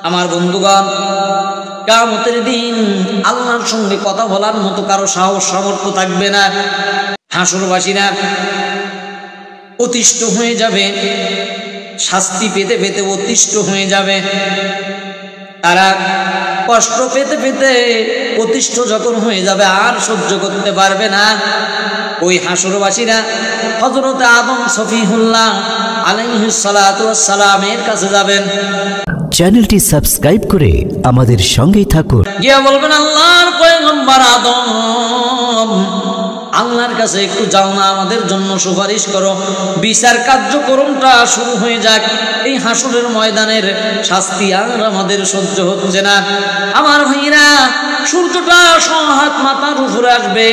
আমার বন্ধুগণ, কিয়ামতের দিন আল্লাহর সঙ্গে কথা বলার মতো কারো সাহস সামর্থ্য থাকবে না। হাসরবাসীরা অতিষ্ঠ হয়ে যাবে, শাস্তি পেতে পেতে অতিষ্ঠ হয়ে যাবে। তারা কষ্ট পেতে পেতে অতিষ্ঠ যখন হয়ে যাবে, আর সহ্য করতে পারবে না, ওই হাসরবাসীরা হযরত আদম সফিহুল্লাহ আলাইহিস সালাতু ওয়াস সালামের কাছে যাবেন। চ্যানেলটি সাবস্ক্রাইব করে আমাদের সঙ্গেই থাকুন। গিয়ে বলবেন, আল্লাহর পয়গম্বর আদম, আল্লাহর কাছে একটু যাও না, আমাদের জন্য সুপারিশ করো, বিচার কার্যক্রমটা শুরু হয়ে যাক। এই হাসরের ময়দানের শাস্তি আর আমাদের সহ্য হচ্ছে না। আমার ভাইরা, সূর্যটা হাত মাথার উপরে আসবে।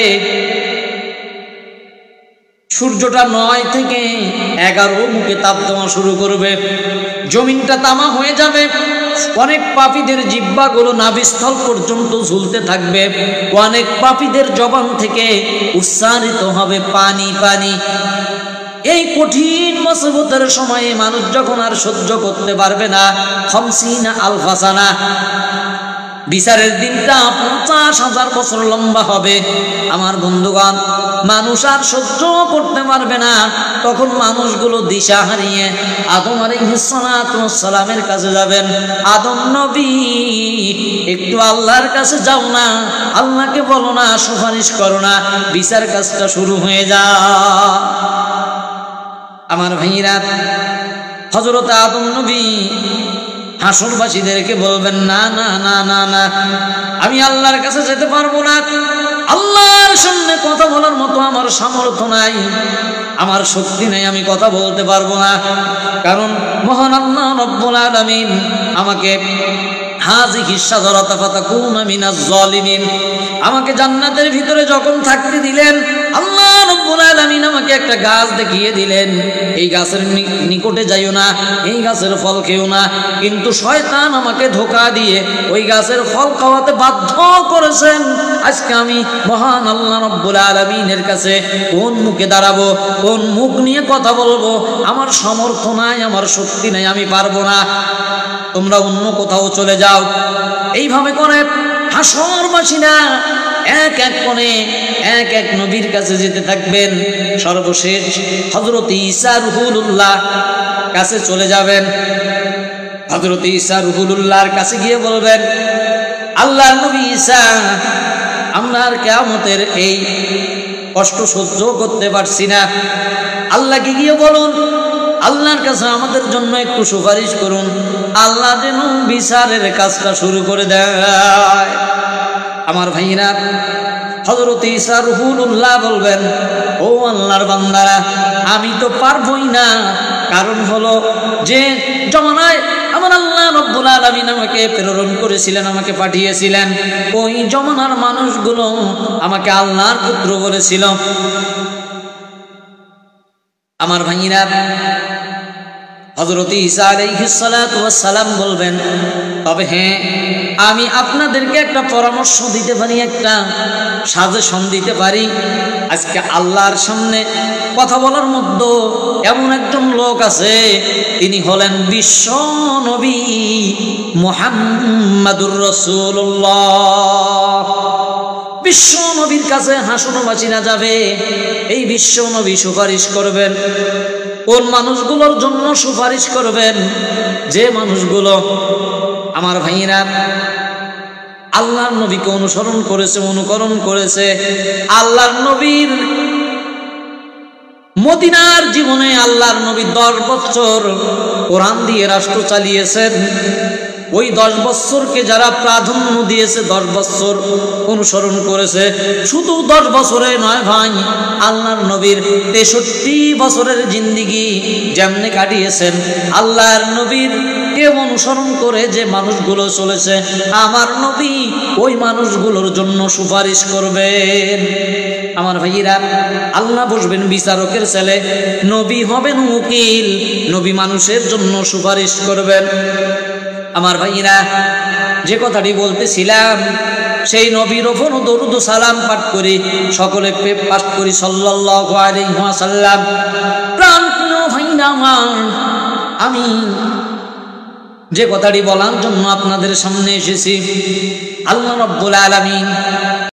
সূর্যটা 9 থেকে 11 মুখে তাপ দেওয়া শুরু করবে। জমিনটা তামা হয়ে যাবে। অনেক পাপীদের জিহ্বাগুলো নাভিস্থল পর্যন্ত ঝুলতে থাকবে। অনেক পাপীদের জবান থেকে উচ্চারিত হবে পানি পানি। এই কঠিন মুসিবতের সময়ে মানুষ যখন আর সহ্য করতে পারবে না, 50 আলফা সানা, বিচারের দিনটা 50,000 বছর লম্বা হবে। আমার বন্ধুগণ, মানুষ আর সহ্য করতে পারবে না। তখন মানুষগুলো দিশা হারিয়ে আদম আলাইহিস সালাতু ওয়াস সালামের কাছে যাবেন। আদম নবী, একটু আল্লাহর কাছে যাও না, আল্লাহকে বলো না, সুপারিশ করো না, বিচার কাজটা শুরু হয়ে যায়। আমার ভাইরা, হযরত আদম নবী হাসরবাসীদেরকে বলবেন, না না না না না, আমি আল্লাহর কাছে যেতে পারবো না। আল্লাহর সামনে কথা বলার মতো আমার সামর্থ্য নাই, আমার শক্তি নেই, আমি কথা বলতে পারবো না। কারণ মহান আল্লাহ রব্বুল আলামিন আমাকে হাযিহি শাজারাতা ফাতাকুনা মিনাজ জালিমিন, আমাকে জান্নাতের ভিতরে যখন থাকতে দিলেন, আল্লাহ রব্বুল আলামিন আমাকে একটা গাছ দেখিয়ে দিলেন, এই গাছের নিকটে যাইও না, এই গাছের ফল খেও না। কিন্তু শয়তান আমাকে ধোঁকা দিয়ে ওই গাছের ফল খাওয়াতে বাধ্য করেছেন। আজকে আমি মহান আল্লাহ রব্বুল আলামিনের কাছে কোন মুখে দাঁড়াবো, কোন মুখ নিয়ে কথা বলবো? আমার সামর্থ্য নাই, আমার শক্তি নাই, আমি পারবো না, তোমরা অন্য কোথাও চলে যাও। এইভাবে করে হাসরবাসীরা এক এক কোণে এক এক নবীর কাছে যেতে থাকবেন। সর্বশেষ হযরত ঈসা রুহুল্লাহ কাছে চলে যাবেন। হযরত ঈসা রুহুল্লাহর কাছে গিয়ে বলবেন, আল্লাহর নবী ঈসা, আমরা আর কিয়ামতের এই কষ্ট সহ্য করতে পারছি না, আল্লাহকে গিয়ে বলুন, আল্লাহর কাছে আমাদের জন্য একটু সুপারিশ করুন, আল্লাহ যেন বিচারের কাজটা শুরু করে দেয়। আমার ভাইরা, হযরত ঈসা রুহুল্লাহ বলবেন, ও আল্লাহর বান্দারা, আমি তো পারবই না। কারণ হলো যে জমানায় আমার আল্লাহ রব্বুল আলামিন আমাকে প্রেরণ করেছিলেন, আমাকে পাঠিয়েছিলেন, ওই জমানার মানুষগুলো আমাকে আল্লাহর পুত্র বলেছিল। আমার ভাইরা, হযরত ঈসা আলাইহিস সালাতু ওয়াস সালাম বলবেন, তবে হ্যাঁ, আমি আপনাদেরকে একটা পরামর্শ দিতে পারি, একটা সাজেশন দিতে পারি। আজকে আল্লাহর সামনে কথা বলার মধ্যে এমন একজন লোক আছে, তিনি হলেন বিশ্ব নবী মুহাম্মাদুর রাসূলুল্লাহ। বিশ্ব নবীর কাছে হাসরবাসীরা যাবে। এই বিশ্ব নবী সুপারিশ করবেন। কোন মানুষগুলোর জন্য সুপারিশ করবেন? যে মানুষগুলো, আমার ভাইয়েরা, আল্লাহর নবীকে অনুসরণ করেছে, অনুকরণ করেছে। আল্লাহর নবীর মদিনার জীবনে আল্লাহর নবী 10 বছর কোরআন দিয়ে রাষ্ট্র চালিয়েছেন। ওই 10 বছরকে যারা প্রাধান্য দিয়েছে, 10 বছর অনুসরণ করেছে, শুধু 10 বছরে নয় ভাই, আল্লাহর নবীর 63 বছরের জিন্দেগি যেমনে কাটিয়েছেন, আল্লাহর নবীর কে অনুসরণ করে যে মানুষগুলো চলেছে, আমার নবী ওই মানুষগুলোর জন্য সুপারিশ করবেন। আমার ভাইয়েরা, আল্লাহ বসবেন বিচারকের ছেলে, নবী হবেন উকিল, নবী মানুষের জন্য সুপারিশ করবেন। আমার ভাইয়েরা, যে কথাটি বলতেছিলাম, সেই নবীর ওপর দরুদ ও সালাম পাঠ করি, সকলে পাঠ করি সাল্লাল্লাহু আলাইহি ওয়াসাল্লাম। প্রাণপ্রিয় ভাইরা আমার, আমি যে কথাটি বলার জন্য আপনাদের সামনে এসেছি, আল্লাহ রাব্বুল আলামিন